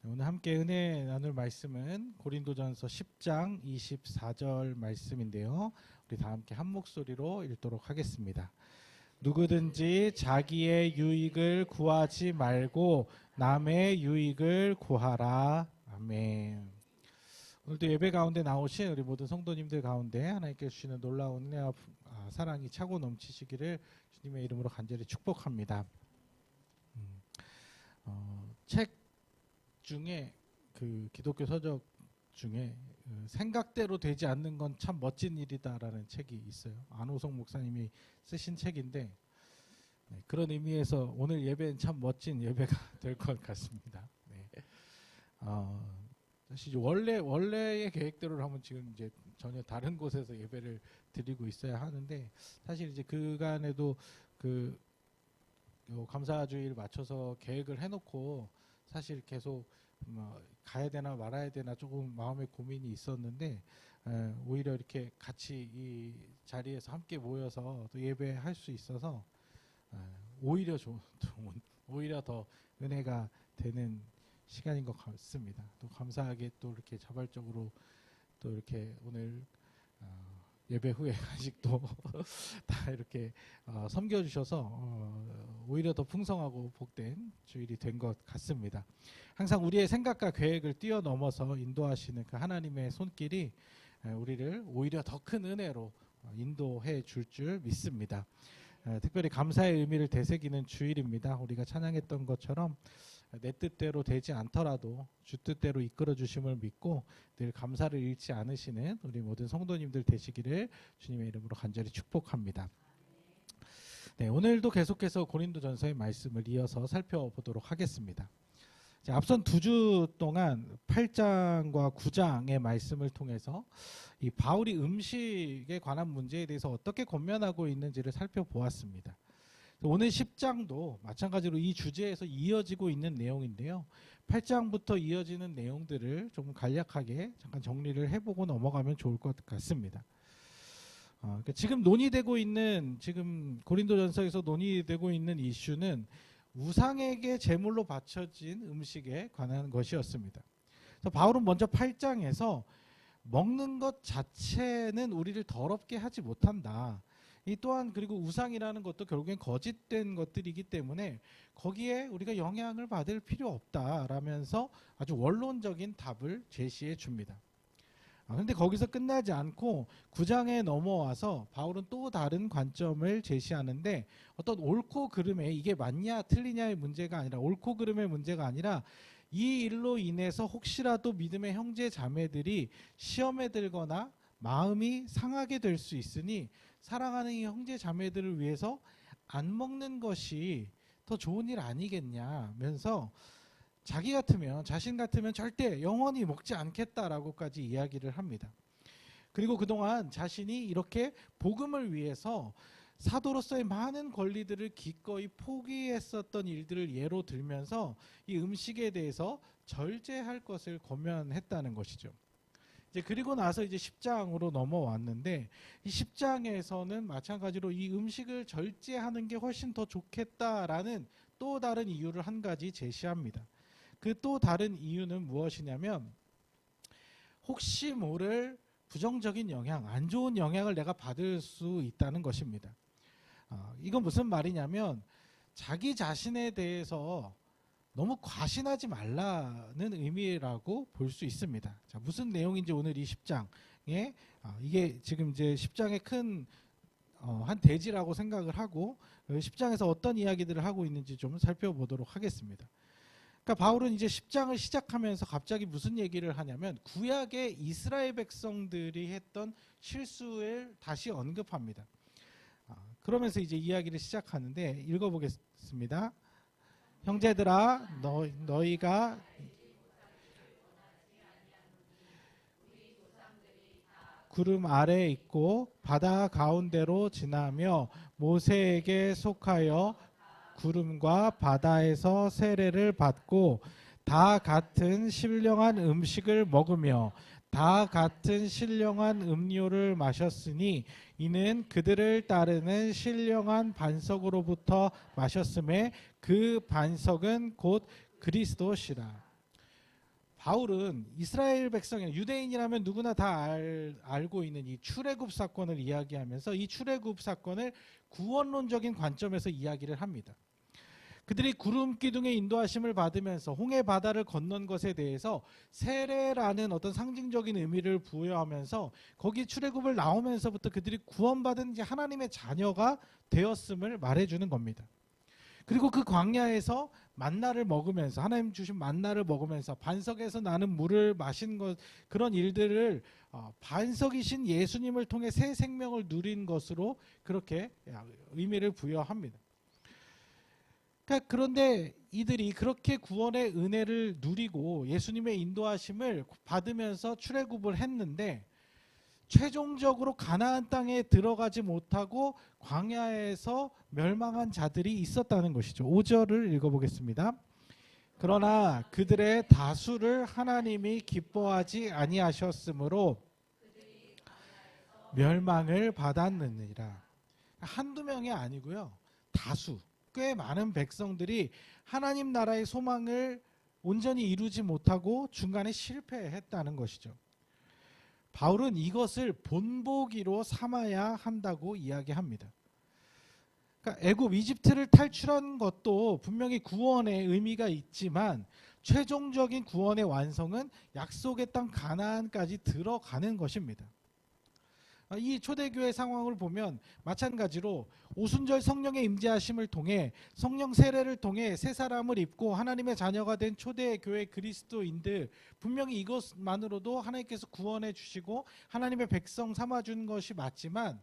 오늘 함께 은혜 나눌 말씀은 고린도전서 10장 24절 말씀인데요. 우리 다 함께 한 목소리로 읽도록 하겠습니다. 누구든지 자기의 유익을 구하지 말고 남의 유익을 구하라. 아멘. 오늘도 예배 가운데 나오신 우리 모든 성도님들 가운데 하나님께 주시는 놀라운 은혜와 사랑이 차고 넘치시기를 주님의 이름으로 간절히 축복합니다. 책 중에 그 기독교 서적 중에 생각대로 되지 않는 건 참 멋진 일이다라는 책이 있어요. 안호성 목사님이 쓰신 책인데 그런 의미에서 오늘 예배는 참 멋진 예배가 될 것 같습니다. 사실 원래의 계획대로 하면 지금 이제 전혀 다른 곳에서 예배를 드리고 있어야 하는데 사실 이제 그간에도 그 감사주의를 맞춰서 계획을 해놓고 사실 계속 가야 되나 말아야 되나 조금 마음의 고민이 있었는데 오히려 이렇게 같이 이 자리에서 함께 모여서 또 예배할 수 있어서 오히려 오히려 더 은혜가 되는 시간인 것 같습니다. 또 감사하게 또 이렇게 자발적으로 또 이렇게 오늘 예배 후에 아직도 다 이렇게 섬겨주셔서 오히려 더 풍성하고 복된 주일이 된 것 같습니다. 항상 우리의 생각과 계획을 뛰어넘어서 인도하시는 그 하나님의 손길이 우리를 오히려 더 큰 은혜로 인도해 줄 믿습니다. 특별히 감사의 의미를 되새기는 주일입니다. 우리가 찬양했던 것처럼 내 뜻대로 되지 않더라도 주 뜻대로 이끌어 주심을 믿고 늘 감사를 잃지 않으시는 우리 모든 성도님들 되시기를 주님의 이름으로 간절히 축복합니다. 네, 오늘도 계속해서 고린도전서의 말씀을 이어서 살펴보도록 하겠습니다. 자, 앞선 2주 동안 8장과 9장의 말씀을 통해서 이 바울이 음식에 관한 문제에 대해서 어떻게 권면하고 있는지를 살펴보았습니다. 오늘 10장도 마찬가지로 이 주제에서 이어지고 있는 내용인데요. 8장부터 이어지는 내용들을 좀 간략하게 잠깐 정리를 해보고 넘어가면 좋을 것 같습니다. 그러니까 지금 논의되고 있는 지금 고린도전서에서 논의되고 있는 이슈는 우상에게 제물로 바쳐진 음식에 관한 것이었습니다. 그래서 바울은 먼저 8장에서 먹는 것 자체는 우리를 더럽게 하지 못한다. 이 또한 그리고 우상이라는 것도 결국엔 거짓된 것들이기 때문에 거기에 우리가 영향을 받을 필요 없다라면서 아주 원론적인 답을 제시해 줍니다. 그런데 거기서 끝나지 않고 9장에 넘어와서 바울은 또 다른 관점을 제시하는데 어떤 옳고 그름에 이게 맞냐 틀리냐의 문제가 아니라 옳고 그름의 문제가 아니라 이 일로 인해서 혹시라도 믿음의 형제 자매들이 시험에 들거나 마음이 상하게 될 수 있으니 사랑하는 이 형제 자매들을 위해서 안 먹는 것이 더 좋은 일 아니겠냐면서 자신 같으면 절대 영원히 먹지 않겠다라고까지 이야기를 합니다. 그리고 그동안 자신이 이렇게 복음을 위해서 사도로서의 많은 권리들을 기꺼이 포기했었던 일들을 예로 들면서 이 음식에 대해서 절제할 것을 권면했다는 것이죠. 이제 그리고 나서 이제 10장으로 넘어왔는데 이 10장에서는 마찬가지로 이 음식을 절제하는 게 훨씬 더 좋겠다라는 또 다른 이유를 한 가지 제시합니다. 그 또 다른 이유는 무엇이냐면 혹시 모를 부정적인 영향, 안 좋은 영향을 내가 받을 수 있다는 것입니다. 이건 무슨 말이냐면 자기 자신에 대해서 너무 과신하지 말라는 의미라고 볼 수 있습니다. 자, 무슨 내용인지 오늘 이 10장에 이게 지금 이제 10장의 큰 한 대지라고 생각을 하고 10장에서 어떤 이야기들을 하고 있는지 좀 살펴보도록 하겠습니다. 그러니까 바울은 이제 10장을 시작하면서 갑자기 무슨 얘기를 하냐면 구약의 이스라엘 백성들이 했던 실수를 다시 언급합니다. 그러면서 이제 이야기를 시작하는데 읽어보겠습니다. 형제들아 너희가 구름 아래에 있고 바다 가운데로 지나며 모세에게 속하여 구름과 바다에서 세례를 받고 다 같은 신령한 음식을 먹으며 다 같은 신령한 음료를 마셨으니 이는 그들을 따르는 신령한 반석으로부터 마셨음에 그 반석은 곧 그리스도시라. 바울은 이스라엘 백성, 유대인이라면 누구나 다 알고 있는 이 출애굽 사건을 이야기하면서 이 출애굽 사건을 구원론적인 관점에서 이야기를 합니다. 그들이 구름 기둥의 인도하심을 받으면서 홍해 바다를 건넌 것에 대해서 세례라는 어떤 상징적인 의미를 부여하면서 거기 출애굽을 나오면서부터 그들이 구원받은 이제 하나님의 자녀가 되었음을 말해주는 겁니다. 그리고 그 광야에서 만나를 먹으면서 하나님 주신 만나를 먹으면서 반석에서 나는 물을 마신 것, 그런 일들을 반석이신 예수님을 통해 새 생명을 누린 것으로 그렇게 의미를 부여합니다. 그런데 이들이 그렇게 구원의 은혜를 누리고 예수님의 인도하심을 받으면서 출애굽을 했는데 최종적으로 가나안 땅에 들어가지 못하고 광야에서 멸망한 자들이 있었다는 것이죠. 5절을 읽어보겠습니다. 그러나 그들의 다수를 하나님이 기뻐하지 아니하셨으므로 멸망을 받았느니라. 한두 명이 아니고요. 다수, 꽤 많은 백성들이 하나님 나라의 소망을 온전히 이루지 못하고 중간에 실패했다는 것이죠. 바울은 이것을 본보기로 삼아야 한다고 이야기합니다. 그러니까 애굽 이집트를 탈출한 것도 분명히 구원의 의미가 있지만 최종적인 구원의 완성은 약속의 땅 가나안까지 들어가는 것입니다. 이 초대교회 상황을 보면 마찬가지로 오순절 성령의 임재하심을 통해 성령 세례를 통해 새 사람을 입고 하나님의 자녀가 된 초대교회 그리스도인들, 분명히 이것만으로도 하나님께서 구원해 주시고 하나님의 백성 삼아준 것이 맞지만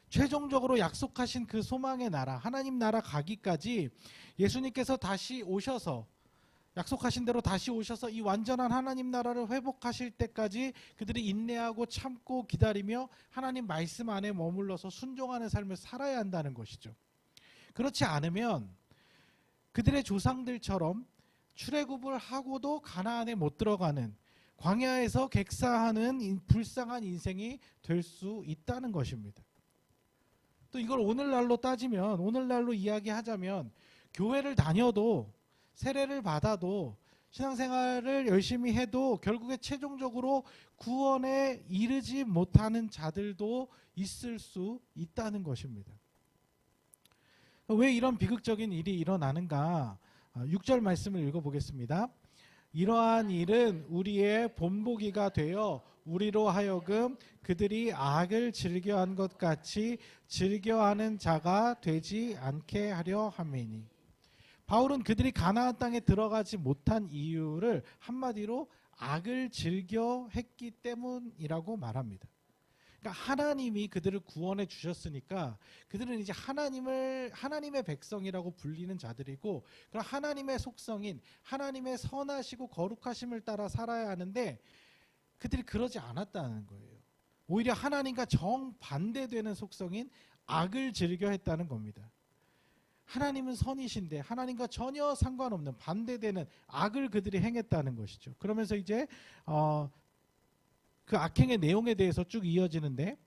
최종적으로 약속하신 그 소망의 나라, 하나님 나라 가기까지 예수님께서 다시 오셔서 약속하신 대로 다시 오셔서 이 완전한 하나님 나라를 회복하실 때까지 그들이 인내하고 참고 기다리며 하나님 말씀 안에 머물러서 순종하는 삶을 살아야 한다는 것이죠. 그렇지 않으면 그들의 조상들처럼 출애굽을 하고도 가나안에 못 들어가는, 광야에서 객사하는 불쌍한 인생이 될 수 있다는 것입니다. 또 이걸 오늘날로 따지면, 오늘날로 이야기하자면 교회를 다녀도 세례를 받아도 신앙생활을 열심히 해도 결국에 최종적으로 구원에 이르지 못하는 자들도 있을 수 있다는 것입니다. 왜 이런 비극적인 일이 일어나는가? 6절 말씀을 읽어보겠습니다. 이러한 일은 우리의 본보기가 되어 우리로 하여금 그들이 악을 즐겨한 것 같이 즐겨하는 자가 되지 않게 하려 함이니. 바울은 그들이 가나안 땅에 들어가지 못한 이유를 한마디로 악을 즐겨 했기 때문이라고 말합니다. 그러니까 하나님이 그들을 구원해 주셨으니까 그들은 이제 하나님의 백성이라고 불리는 자들이고, 그런 하나님의 속성인 하나님의 선하시고 거룩하심을 따라 살아야 하는데 그들이 그러지 않았다는 거예요. 오히려 하나님과 정반대되는 속성인 악을 즐겨 했다는 겁니다. 하나님은 선이신데 하나님과 전혀 상관없는 반대되는 악을 그들이 행했다는 것이죠. 그러면서 이제 그 악행의 내용에 대해서 쭉 이어지는데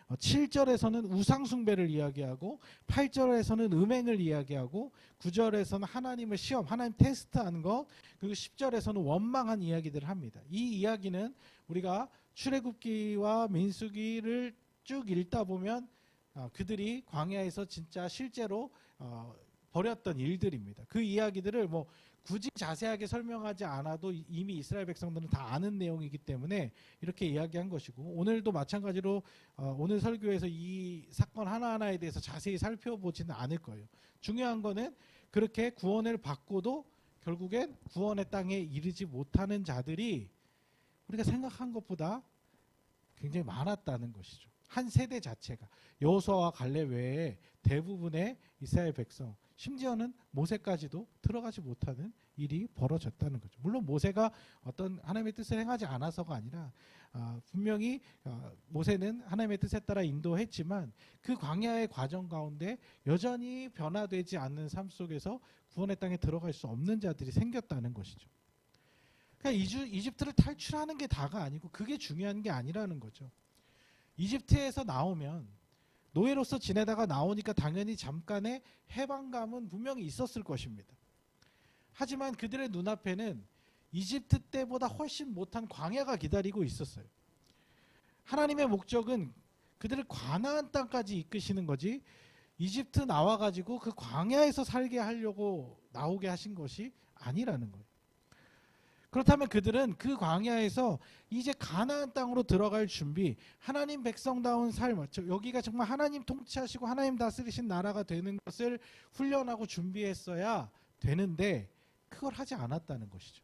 7절에서는 우상숭배를 이야기하고 8절에서는 음행을 이야기하고 9절에서는 하나님을 시험, 하나님 테스트하는 것, 그리고 10절에서는 원망한 이야기들을 합니다. 이 이야기는 우리가 출애굽기와 민수기를 쭉 읽다 보면 그들이 광야에서 진짜 실제로 벌였던 일들입니다. 그 이야기들을 뭐 굳이 자세하게 설명하지 않아도 이미 이스라엘 백성들은 다 아는 내용이기 때문에 이렇게 이야기한 것이고, 오늘도 마찬가지로 오늘 설교에서 이 사건 하나하나에 대해서 자세히 살펴보지는 않을 거예요. 중요한 거는 그렇게 구원을 받고도 결국엔 구원의 땅에 이르지 못하는 자들이 우리가 생각한 것보다 굉장히 많았다는 것이죠. 한 세대 자체가, 여호수아와 갈렙 외에 대부분의 이스라엘 백성, 심지어는 모세까지도 들어가지 못하는 일이 벌어졌다는 거죠. 물론 모세가 어떤 하나님의 뜻을 행하지 않아서가 아니라 분명히 모세는 하나님의 뜻에 따라 인도했지만 그 광야의 과정 가운데 여전히 변화되지 않는 삶 속에서 구원의 땅에 들어갈 수 없는 자들이 생겼다는 것이죠. 그러니까 이집트를 탈출하는 게 다가 아니고 그게 중요한 게 아니라는 거죠. 이집트에서 나오면 노예로서 지내다가 나오니까 당연히 잠깐의 해방감은 분명히 있었을 것입니다. 하지만 그들의 눈앞에는 이집트 때보다 훨씬 못한 광야가 기다리고 있었어요. 하나님의 목적은 그들을 가나안 땅까지 이끄시는 거지 이집트 나와가지고 그 광야에서 살게 하려고 나오게 하신 것이 아니라는 거예요. 그렇다면 그들은 그 광야에서 이제 가나안 땅으로 들어갈 준비, 하나님 백성다운 삶, 여기가 정말 하나님 통치하시고 하나님 다스리신 나라가 되는 것을 훈련하고 준비했어야 되는데 그걸 하지 않았다는 것이죠.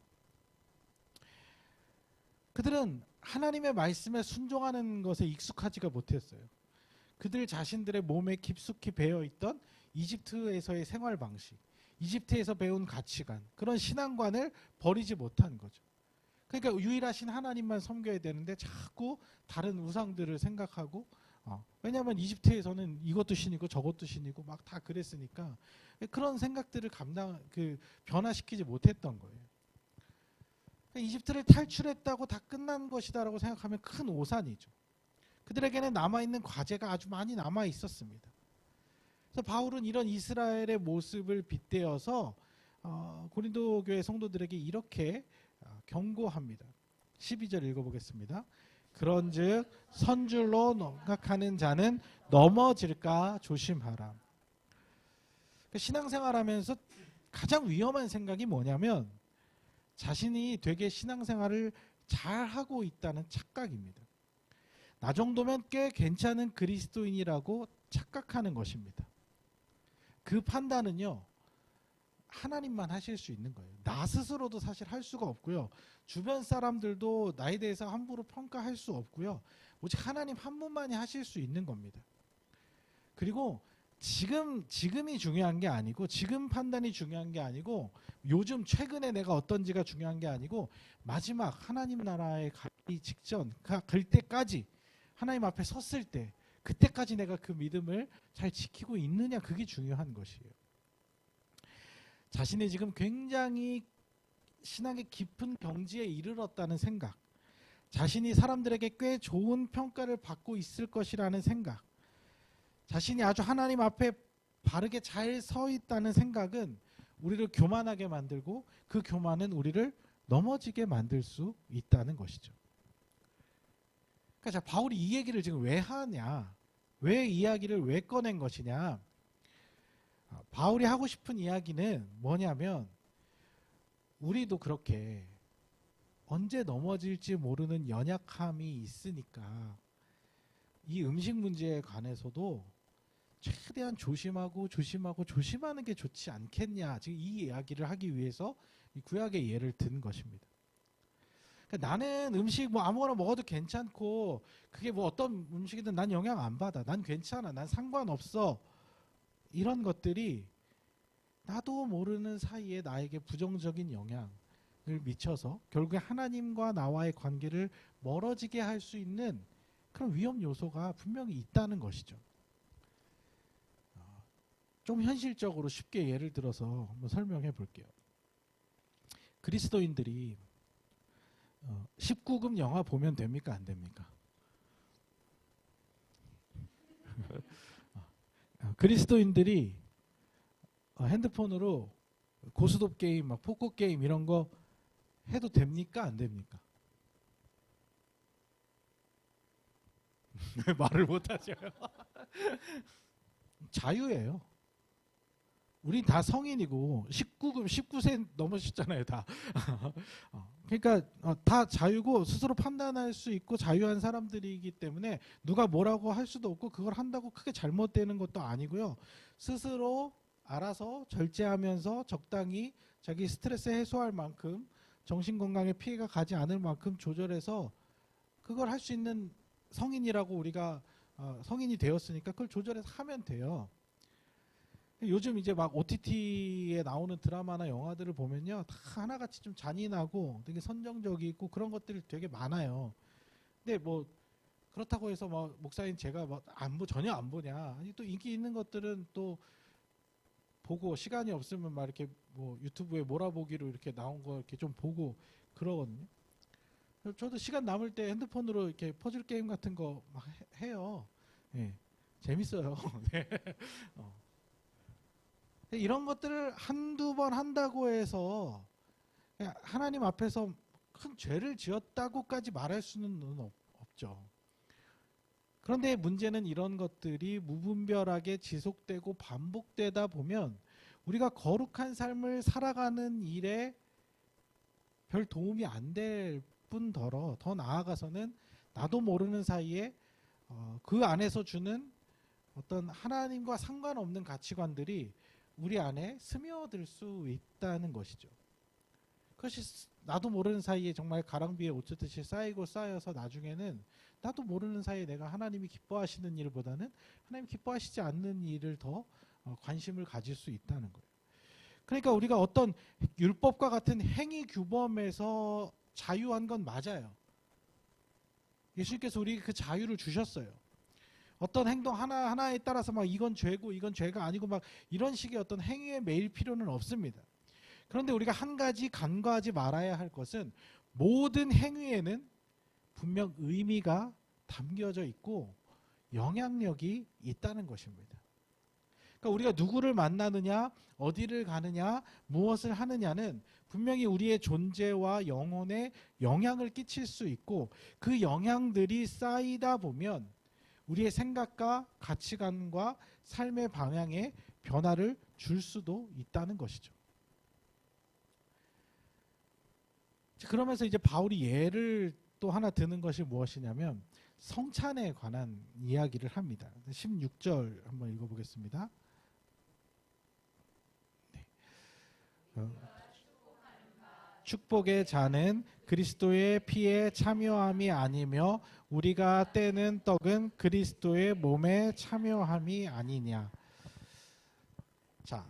그들은 하나님의 말씀에 순종하는 것에 익숙하지가 못했어요. 그들 자신들의 몸에 깊숙이 배어있던 이집트에서의 생활 방식, 이집트에서 배운 가치관, 그런 신앙관을 버리지 못한 거죠. 그러니까 유일하신 하나님만 섬겨야 되는데 자꾸 다른 우상들을 생각하고 왜냐하면 이집트에서는 이것도 신이고 저것도 신이고 막 다 그랬으니까 그런 생각들을 변화시키지 못했던 거예요. 그러니까 이집트를 탈출했다고 다 끝난 것이다라고 생각하면 큰 오산이죠. 그들에게는 남아있는 과제가 아주 많이 남아 있었습니다. 그래서 바울은 이런 이스라엘의 모습을 빗대어서 고린도 교회 성도들에게 이렇게 경고합니다. 12절 읽어보겠습니다. 그런즉 선줄로 농락하는 자는 넘어질까 조심하라. 신앙생활하면서 가장 위험한 생각이 뭐냐면 자신이 되게 신앙생활을 잘하고 있다는 착각입니다. 나 정도면 꽤 괜찮은 그리스도인이라고 착각하는 것입니다. 그 판단은요, 하나님만 하실 수 있는 거예요. 나 스스로도 사실 할 수가 없고요. 주변 사람들도 나에 대해서 함부로 평가할 수 없고요. 오직 하나님 한 분만이 하실 수 있는 겁니다. 그리고 지금이 중요한 게 아니고, 지금 판단이 중요한 게 아니고, 요즘 최근에 내가 어떤지가 중요한 게 아니고, 마지막 하나님 나라에 가기 직전, 갈 때까지 하나님 앞에 섰을 때 그때까지 내가 그 믿음을 잘 지키고 있느냐, 그게 중요한 것이에요. 자신이 지금 굉장히 신앙의 깊은 경지에 이르렀다는 생각, 자신이 사람들에게 꽤 좋은 평가를 받고 있을 것이라는 생각, 자신이 아주 하나님 앞에 바르게 잘 서 있다는 생각은 우리를 교만하게 만들고 그 교만은 우리를 넘어지게 만들 수 있다는 것이죠. 그러니까 바울이 이 얘기를 지금 왜 하냐, 왜 이야기를 왜 꺼낸 것이냐. 바울이 하고 싶은 이야기는 뭐냐면 우리도 그렇게 언제 넘어질지 모르는 연약함이 있으니까 이 음식 문제에 관해서도 최대한 조심하는 게 좋지 않겠냐, 지금 이 이야기를 하기 위해서 이 구약의 예를 든 것입니다. 그러니까 나는 음식 뭐 아무거나 먹어도 괜찮고 그게 뭐 어떤 음식이든 난 영향 안 받아, 난 괜찮아, 난 상관없어, 이런 것들이 나도 모르는 사이에 나에게 부정적인 영향을 미쳐서 결국에 하나님과 나와의 관계를 멀어지게 할 수 있는 그런 위험 요소가 분명히 있다는 것이죠. 좀 현실적으로 쉽게 예를 들어서 한번 설명해 볼게요. 그리스도인들이 19금 영화 보면 됩니까, 안 됩니까? 그리스도인들이 핸드폰으로 고스톱 게임, 막 포커 게임 이런 거 해도 됩니까, 안 됩니까? 왜 말을 못 하죠? 자유예요. 우린 다 성인이고 19세 넘으셨잖아요, 다. 그러니까 다 자유고 스스로 판단할 수 있고 자유한 사람들이기 때문에 누가 뭐라고 할 수도 없고 그걸 한다고 크게 잘못되는 것도 아니고요. 스스로 알아서 절제하면서 적당히 자기 스트레스 해소할 만큼 정신건강에 피해가 가지 않을 만큼 조절해서 그걸 할 수 있는 성인이라고 우리가 성인이 되었으니까 그걸 조절해서 하면 돼요. 요즘 이제 막 OTT에 나오는 드라마나 영화들을 보면요, 다 하나같이 좀 잔인하고 되게 선정적이고 그런 것들이 되게 많아요. 근데 뭐 그렇다고 해서 뭐 목사님 제가 뭐 전혀 안 보냐? 아니, 또 인기 있는 것들은 또 보고, 시간이 없으면 막 이렇게 뭐 유튜브에 몰아보기로 이렇게 나온 거 이렇게 좀 보고 그러거든요. 저도 시간 남을 때 핸드폰으로 이렇게 퍼즐 게임 같은 거 막 해요. 예, 재밌어요. 네. 이런 것들을 한두 번 한다고 해서 하나님 앞에서 큰 죄를 지었다고까지 말할 수는 없죠. 그런데 문제는 이런 것들이 무분별하게 지속되고 반복되다 보면 우리가 거룩한 삶을 살아가는 일에 별 도움이 안 될 뿐더러 더 나아가서는 나도 모르는 사이에 그 안에서 주는 어떤 하나님과 상관없는 가치관들이 우리 안에 스며들 수 있다는 것이죠. 그것이 나도 모르는 사이에 정말 가랑비에 옷 젖듯이 쌓이고 쌓여서 나중에는 나도 모르는 사이에 내가 하나님이 기뻐하시는 일보다는 하나님 기뻐하시지 않는 일을 더 관심을 가질 수 있다는 거예요. 그러니까 우리가 어떤 율법과 같은 행위 규범에서 자유한 건 맞아요. 예수님께서 우리에게 그 자유를 주셨어요. 어떤 행동 하나하나에 따라서 막 이건 죄고 이건 죄가 아니고 막 이런 식의 어떤 행위에 매일 필요는 없습니다. 그런데 우리가 한 가지 간과하지 말아야 할 것은 모든 행위에는 분명 의미가 담겨져 있고 영향력이 있다는 것입니다. 그러니까 우리가 누구를 만나느냐, 어디를 가느냐, 무엇을 하느냐는 분명히 우리의 존재와 영혼에 영향을 끼칠 수 있고 그 영향들이 쌓이다 보면 우리의 생각과 가치관과 삶의 방향에 변화를 줄 수도 있다는 것이죠. 그러면서 이제 바울이 예를 또 하나 드는 것이 무엇이냐면 성찬에 관한 이야기를 합니다. 16절 한번 읽어보겠습니다. 축복의 잔은 그리스도의 피에 참여함이 아니며 우리가 떼는 떡은 그리스도의 몸에 참여함이 아니냐. 자,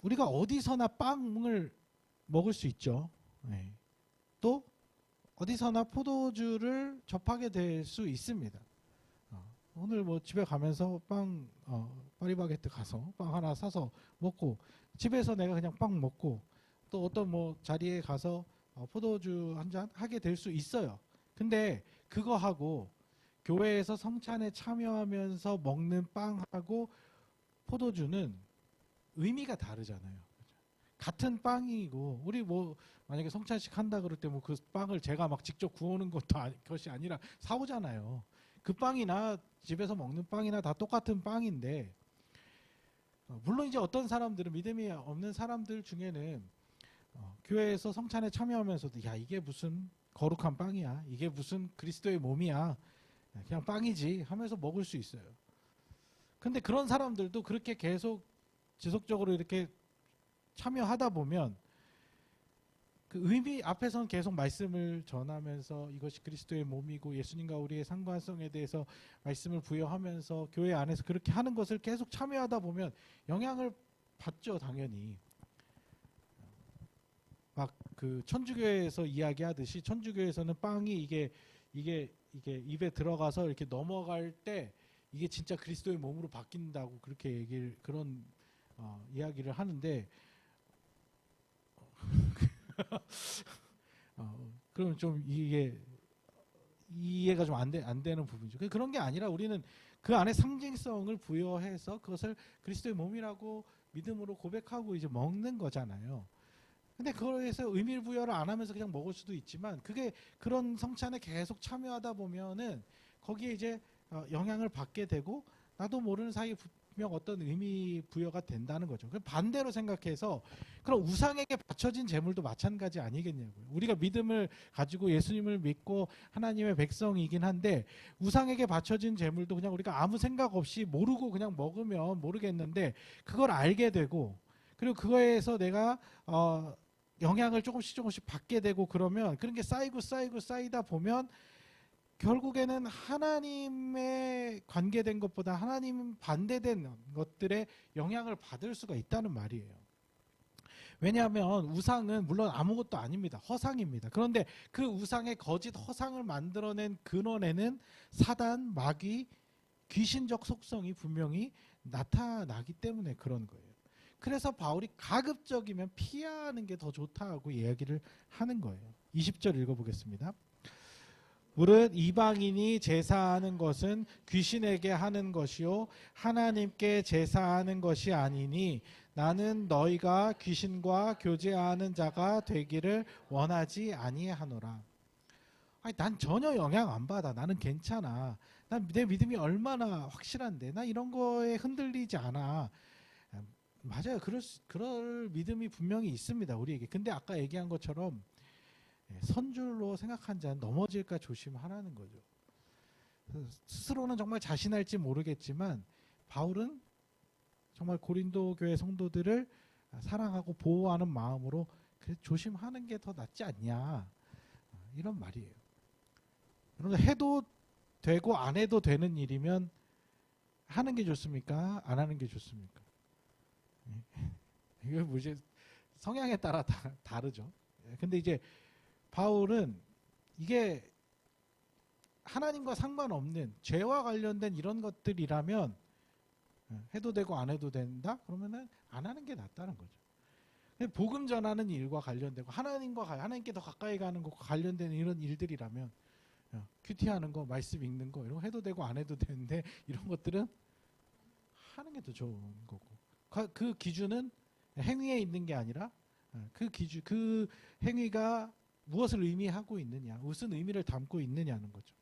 우리가 어디서나 빵을 먹을 수 있죠. 네. 또 어디서나 포도주를 접하게 될 수 있습니다. 오늘 뭐 집에 가면서 파리바게뜨 가서 빵 하나 사서 먹고 집에서 내가 그냥 빵 먹고 또 어떤 뭐 자리에 가서 포도주 한 잔 하게 될 수 있어요. 근데 그거 하고 교회에서 성찬에 참여하면서 먹는 빵하고 포도주는 의미가 다르잖아요. 같은 빵이고 우리 뭐 만약에 성찬식 한다 그럴 때 뭐 그 빵을 제가 막 직접 구우는 것이 아니라 사오잖아요. 그 빵이나 집에서 먹는 빵이나 다 똑같은 빵인데 물론 이제 어떤 사람들은 믿음이 없는 사람들 중에는 교회에서 성찬에 참여하면서도 야 이게 무슨 거룩한 빵이야, 이게 무슨 그리스도의 몸이야, 그냥 빵이지 하면서 먹을 수 있어요. 근데 그런 사람들도 그렇게 계속 지속적으로 이렇게 참여하다 보면 그 의미 앞에서는 계속 말씀을 전하면서 이것이 그리스도의 몸이고 예수님과 우리의 상관성에 대해서 말씀을 부여하면서 교회 안에서 그렇게 하는 것을 계속 참여하다 보면 영향을 받죠. 당연히 막 그 천주교에서 이야기하듯이 천주교에서는 빵이 이게 입에 들어가서 이렇게 넘어갈 때 이게 진짜 그리스도의 몸으로 바뀐다고 그렇게 그런 이야기를 하는데 그럼 좀 이게 이해가 좀 안 되는 부분이죠. 그런 게 아니라 우리는 그 안에 상징성을 부여해서 그것을 그리스도의 몸이라고 믿음으로 고백하고 이제 먹는 거잖아요. 근데 그거에서 의미를 부여를 안 하면서 그냥 먹을 수도 있지만 그게 그런 성찬에 계속 참여하다 보면은 거기에 이제 영향을 받게 되고 나도 모르는 사이에 분명 어떤 의미 부여가 된다는 거죠. 반대로 생각해서 그럼 우상에게 바쳐진 제물도 마찬가지 아니겠냐고요. 우리가 믿음을 가지고 예수님을 믿고 하나님의 백성이긴 한데 우상에게 바쳐진 제물도 그냥 우리가 아무 생각 없이 모르고 그냥 먹으면 모르겠는데 그걸 알게 되고 그리고 그거에서 내가 영향을 조금씩 받게 되고 그러면 그런 게 쌓이다 보면 결국에는 하나님의 관계된 것보다 하나님 반대된 것들의 영향을 받을 수가 있다는 말이에요. 왜냐하면 우상은 물론 아무것도 아닙니다. 허상입니다. 그런데 그 우상의 거짓 허상을 만들어낸 근원에는 사단, 마귀, 귀신적 속성이 분명히 나타나기 때문에 그런 거예요. 그래서 바울이 가급적이면 피하는 게 더 좋다고 이야기를 하는 거예요. 20절 읽어보겠습니다. 무릇 이방인이 제사하는 것은 귀신에게 하는 것이요 하나님께 제사하는 것이 아니니 나는 너희가 귀신과 교제하는 자가 되기를 원하지 아니하노라. 아니, 난 전혀 영향 안 받아. 나는 괜찮아. 난 내 믿음이 얼마나 확실한데. 나 이런 거에 흔들리지 않아. 맞아요. 그럴 믿음이 분명히 있습니다. 우리에게. 근데 아까 얘기한 것처럼 선줄로 생각한 자는 넘어질까 조심하라는 거죠. 스스로는 정말 자신할지 모르겠지만 바울은 정말 고린도 교회 성도들을 사랑하고 보호하는 마음으로 조심하는 게 더 낫지 않냐, 이런 말이에요. 여러분, 해도 되고 안 해도 되는 일이면 하는 게 좋습니까? 안 하는 게 좋습니까? 이거 뭐 이제 성향에 따라 다르죠. 근데 이제 바울은 이게 하나님과 상관없는 죄와 관련된 이런 것들이라면 해도 되고 안 해도 된다? 그러면은 안 하는 게 낫다는 거죠. 복음 전하는 일과 관련되고 하나님께 더 가까이 가는 것과 관련된 이런 일들이라면 큐티하는 거, 말씀 읽는 거 이런 거 해도 되고 안 해도 되는데 이런 것들은 하는 게 더 좋은 거고, 그 기준은 행위에 있는 게 아니라 그 행위가 무엇을 의미하고 있느냐, 무슨 의미를 담고 있느냐는 거죠.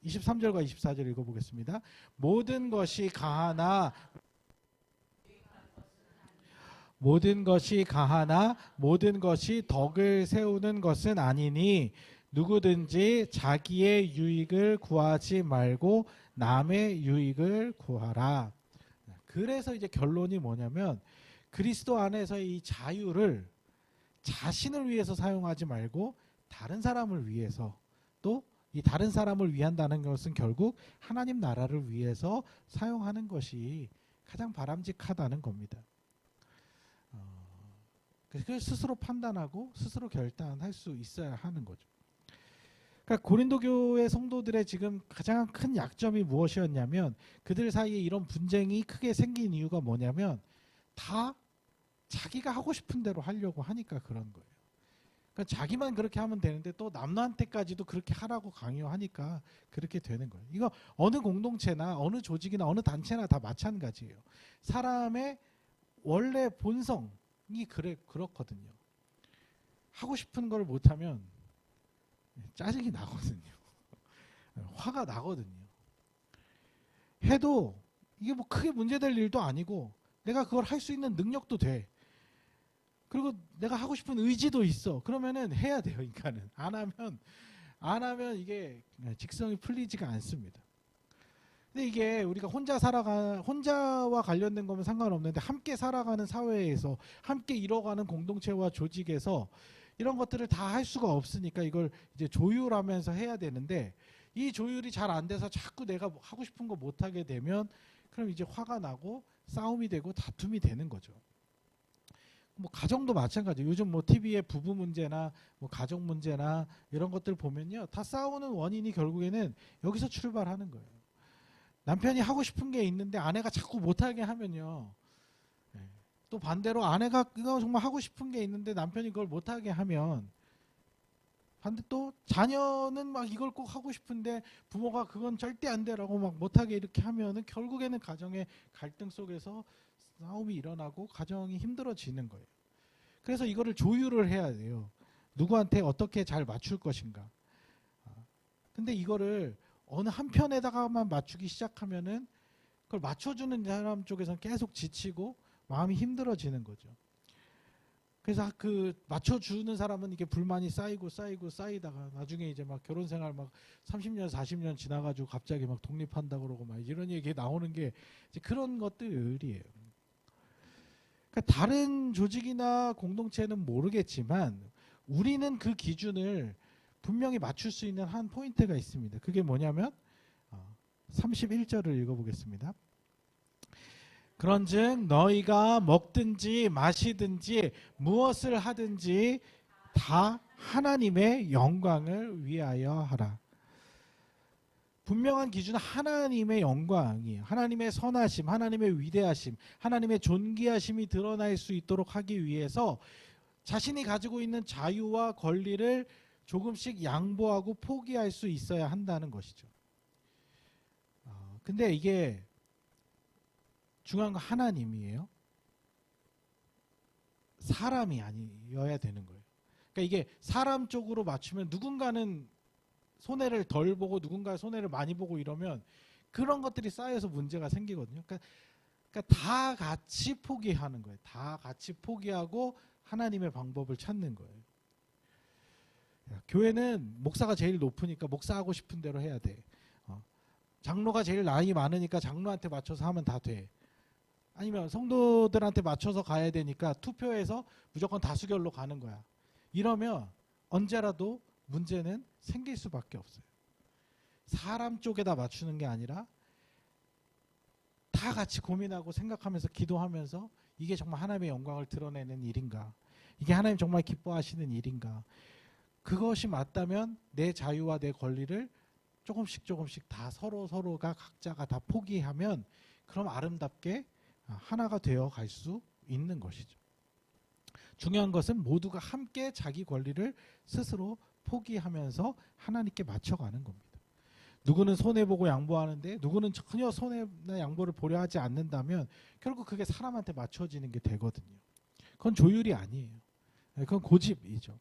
23절과 24절 읽어보겠습니다. 모든 것이 가하나 모든 것이 덕을 세우는 것은 아니니 누구든지 자기의 유익을 구하지 말고 남의 유익을 구하라. 그래서 이제 결론이 뭐냐면 그리스도 안에서 이 자유를 자신을 위해서 사용하지 말고 다른 사람을 위해서, 또 이 다른 사람을 위한다는 것은 결국 하나님 나라를 위해서 사용하는 것이 가장 바람직하다는 겁니다. 그걸 스스로 판단하고 스스로 결단할 수 있어야 하는 거죠. 그러니까 고린도 교회 성도들의 지금 가장 큰 약점이 무엇이었냐면, 그들 사이에 이런 분쟁이 크게 생긴 이유가 뭐냐면 다 자기가 하고 싶은 대로 하려고 하니까 그런 거예요. 그러니까 자기만 그렇게 하면 되는데 또 남한테까지도 그렇게 하라고 강요하니까 그렇게 되는 거예요. 이거 어느 공동체나 어느 조직이나 어느 단체나 다 마찬가지예요. 사람의 원래 본성이 그렇거든요. 하고 싶은 걸 못하면 짜증이 나거든요. 화가 나거든요. 해도 이게 뭐 크게 문제될 일도 아니고 내가 그걸 할 수 있는 능력도 돼. 그리고 내가 하고 싶은 의지도 있어. 그러면은 해야 돼요. 인간은 안 하면 이게 직성이 풀리지가 않습니다. 근데 이게 우리가 혼자와 관련된 거면 상관없는데 함께 살아가는 사회에서, 함께 이뤄가는 공동체와 조직에서 이런 것들을 다 할 수가 없으니까 이걸 이제 조율하면서 해야 되는데, 이 조율이 잘 안 돼서 자꾸 내가 하고 싶은 거 못 하게 되면 그럼 이제 화가 나고 싸움이 되고 다툼이 되는 거죠. 뭐 가정도 마찬가지예요. 요즘 뭐 TV에 부부 문제나 뭐 가정 문제나 이런 것들 보면요, 다 싸우는 원인이 결국에는 여기서 출발하는 거예요. 남편이 하고 싶은 게 있는데 아내가 자꾸 못하게 하면요, 또 반대로 아내가 이거 정말 하고 싶은 게 있는데 남편이 그걸 못하게 하면, 반대 또 자녀는 막 이걸 꼭 하고 싶은데 부모가 그건 절대 안 되라고 막 못하게 이렇게 하면은 결국에는 가정의 갈등 속에서 싸움이 일어나고 가정이 힘들어지는 거예요. 그래서 이거를 조율을 해야 돼요. 누구한테 어떻게 잘 맞출 것인가. 근데 이거를 어느 한편에다가만 맞추기 시작하면은 그걸 맞춰주는 사람 쪽에서는 계속 지치고 마음이 힘들어지는 거죠. 그래서 그 맞춰주는 사람은 이게 불만이 쌓이다가 나중에 이제 막 결혼 생활 막 30년 40년 지나가지고 갑자기 막 독립한다 그러고 막 이런 얘기 나오는 게 이제 그런 것들이에요. 그러니까 다른 조직이나 공동체는 모르겠지만 우리는 그 기준을 분명히 맞출 수 있는 한 포인트가 있습니다. 그게 뭐냐면 31절을 읽어보겠습니다. 그런즉 너희가 먹든지 마시든지 무엇을 하든지 다 하나님의 영광을 위하여 하라. 분명한 기준은 하나님의 영광이에요. 하나님의 선하심, 하나님의 위대하심, 하나님의 존귀하심이 드러날 수 있도록 하기 위해서 자신이 가지고 있는 자유와 권리를 조금씩 양보하고 포기할 수 있어야 한다는 것이죠. 근데 이게 중요한 건 하나님이에요. 사람이 아니어야 되는 거예요. 그러니까 이게 사람 쪽으로 맞추면 누군가는 손해를 덜 보고 누군가의 손해를 많이 보고 이러면 그런 것들이 쌓여서 문제가 생기거든요. 그러니까 다 같이 포기하는 거예요. 다 같이 포기하고 하나님의 방법을 찾는 거예요. 교회는 목사가 제일 높으니까 목사하고 싶은 대로 해야 돼. 장로가 제일 나이 많으니까 장로한테 맞춰서 하면 다 돼. 아니면 성도들한테 맞춰서 가야 되니까 투표해서 무조건 다수결로 가는 거야. 이러면 언제라도 문제는 생길 수밖에 없어요. 사람 쪽에다 맞추는 게 아니라 다 같이 고민하고 생각하면서 기도하면서 이게 정말 하나님의 영광을 드러내는 일인가? 이게 하나님 정말 기뻐하시는 일인가? 그것이 맞다면 내 자유와 내 권리를 조금씩 다 서로가 각자가 다 포기하면 그럼 아름답게 하나가 되어 갈 수 있는 것이죠. 중요한 것은 모두가 함께 자기 권리를 스스로 포기하면서 하나님께 맞춰가는 겁니다. 누구는 손해보고 양보하는데 누구는 전혀 손해나 양보를 보려 하지 않는다면 결국 그게 사람한테 맞춰지는 게 되거든요. 그건 조율이 아니에요. 그건 고집이죠.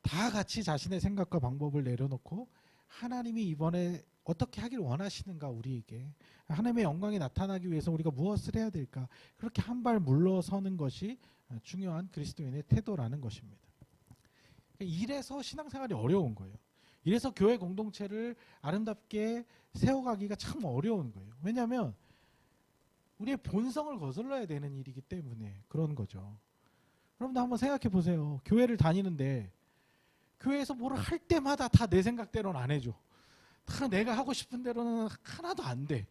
다 같이 자신의 생각과 방법을 내려놓고 하나님이 이번에 어떻게 하길 원하시는가, 우리에게 하나님의 영광이 나타나기 위해서 우리가 무엇을 해야 될까, 그렇게 한 발 물러서는 것이 중요한 그리스도인의 태도라는 것입니다. 이래서 신앙생활이 어려운 거예요. 이래서 교회 공동체를 아름답게 세워가기가 참 어려운 거예요. 왜냐하면 우리의 본성을 거슬러야 되는 일이기 때문에 그런 거죠. 여러분들 한번 생각해 보세요. 교회를 다니는데 교회에서 뭐를 할 때마다 다 내 생각대로는 안 해줘. 다 내가 하고 싶은 대로는 하나도 안 돼.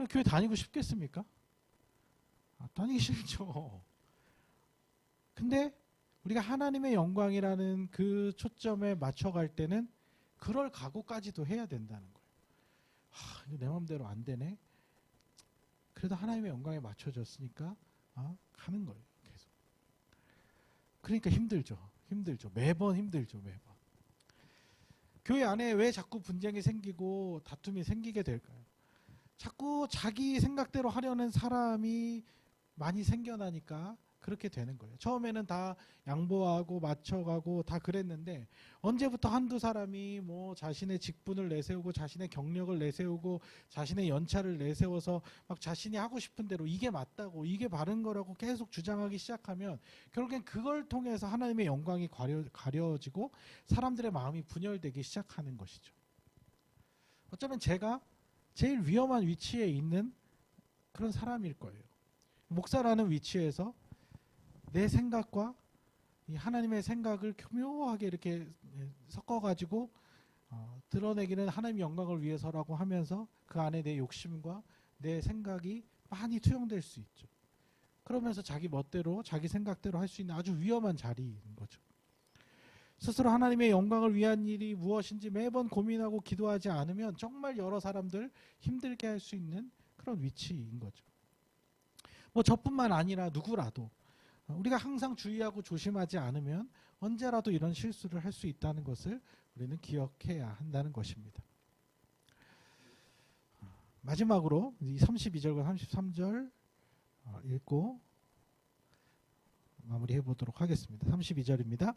교회 다니고 싶겠습니까? 다니기 싫죠. 근데 우리가 하나님의 영광이라는 그 초점에 맞춰갈 때는 그럴 각오까지도 해야 된다는 거예요. 이거 내 마음대로 안 되네. 그래도 하나님의 영광에 맞춰졌으니까 가는 거예요. 계속. 그러니까 힘들죠. 매번 힘들죠. 교회 안에 왜 자꾸 분쟁이 생기고 다툼이 생기게 될까요? 자꾸 자기 생각대로 하려는 사람이 많이 생겨나니까 그렇게 되는 거예요. 처음에는 다 양보하고 맞춰가고 다 그랬는데 언제부터 한두 사람이 뭐 자신의 직분을 내세우고 자신의 경력을 내세우고 자신의 연차를 내세워서 막 자신이 하고 싶은 대로 이게 맞다고 이게 바른 거라고 계속 주장하기 시작하면 결국엔 그걸 통해서 하나님의 영광이 가려지고 사람들의 마음이 분열되기 시작하는 것이죠. 어쩌면 제가 제일 위험한 위치에 있는 그런 사람일 거예요. 목사라는 위치에서 내 생각과 이 하나님의 생각을 교묘하게 이렇게 섞어가지고 드러내기는 하나님의 영광을 위해서라고 하면서 그 안에 내 욕심과 내 생각이 많이 투영될 수 있죠. 그러면서 자기 멋대로 자기 생각대로 할 수 있는 아주 위험한 자리인 거죠. 스스로 하나님의 영광을 위한 일이 무엇인지 매번 고민하고 기도하지 않으면 정말 여러 사람들 힘들게 할 수 있는 그런 위치인 거죠. 뭐 저뿐만 아니라 누구라도 우리가 항상 주의하고 조심하지 않으면 언제라도 이런 실수를 할 수 있다는 것을 우리는 기억해야 한다는 것입니다. 마지막으로 이 32절과 33절 읽고 마무리해 보도록 하겠습니다. 32절입니다.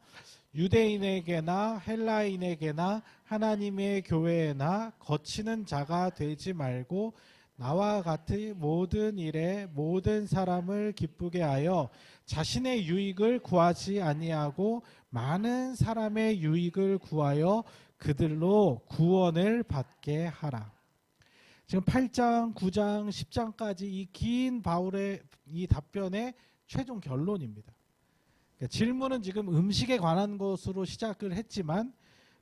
유대인에게나 헬라인에게나 하나님의 교회에나 거치는 자가 되지 말고 나와 같이 모든 일에 모든 사람을 기쁘게 하여 자신의 유익을 구하지 아니하고 많은 사람의 유익을 구하여 그들로 구원을 받게 하라. 지금 8장, 9장, 10장까지 이 긴 바울의 이 답변의 최종 결론입니다. 그러니까 질문은 지금 음식에 관한 것으로 시작을 했지만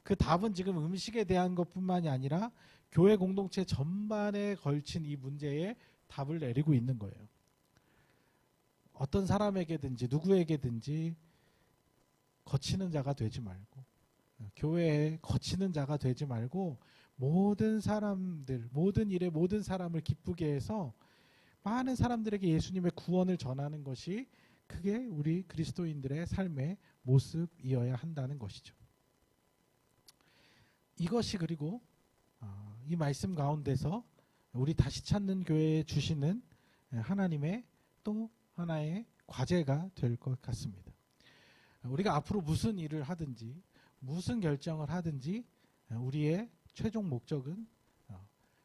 그 답은 지금 음식에 대한 것뿐만이 아니라 교회 공동체 전반에 걸친 이 문제에 답을 내리고 있는 거예요. 어떤 사람에게든지 누구에게든지 거치는 자가 되지 말고 교회에 거치는 자가 되지 말고 모든 사람들, 모든 일에 모든 사람을 기쁘게 해서 많은 사람들에게 예수님의 구원을 전하는 것이 그게 우리 그리스도인들의 삶의 모습이어야 한다는 것이죠. 이것이 그리고 이 말씀 가운데서 우리 다시 찾는 교회에 주시는 하나님의 또 하나의 과제가 될 것 같습니다. 우리가 앞으로 무슨 일을 하든지 무슨 결정을 하든지 우리의 최종 목적은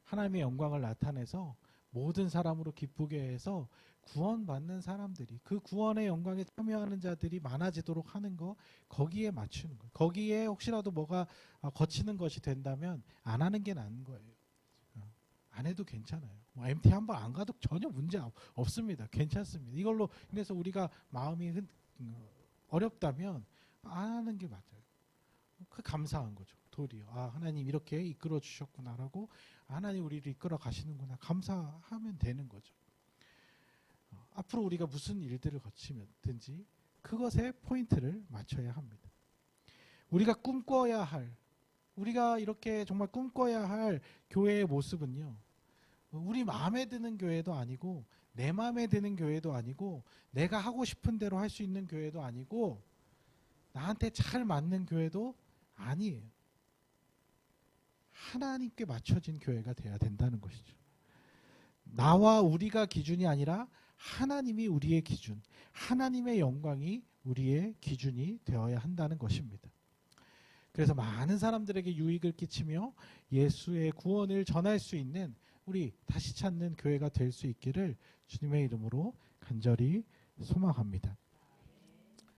하나님의 영광을 나타내서 모든 사람으로 기쁘게 해서 구원받는 사람들이, 그 구원의 영광에 참여하는 자들이 많아지도록 하는 거, 거기에 맞추는 거예요. 거기에 혹시라도 뭐가 거치는 것이 된다면 안 하는 게 나은 거예요. 안 해도 괜찮아요. 뭐 MT 한번 안 가도 전혀 문제 없습니다. 괜찮습니다. 이걸로 인해서 우리가 마음이 어렵다면 안 하는 게 맞아요. 그 감사한 거죠. 도리어 하나님 이렇게 이끌어 주셨구나라고, 하나님 우리를 이끌어 가시는구나 감사하면 되는 거죠. 앞으로 우리가 무슨 일들을 거치든지 그것에 포인트를 맞춰야 합니다. 우리가 꿈꿔야 할, 우리가 이렇게 정말 꿈꿔야 할 교회의 모습은요, 우리 마음에 드는 교회도 아니고 내 마음에 드는 교회도 아니고 내가 하고 싶은 대로 할 수 있는 교회도 아니고 나한테 잘 맞는 교회도 아니에요. 하나님께 맞춰진 교회가 돼야 된다는 것이죠. 나와 우리가 기준이 아니라 하나님이 우리의 기준, 하나님의 영광이 우리의 기준이 되어야 한다는 것입니다. 그래서 많은 사람들에게 유익을 끼치며 예수의 구원을 전할 수 있는 우리 다시 찾는 교회가 될 수 있기를 주님의 이름으로 간절히 소망합니다.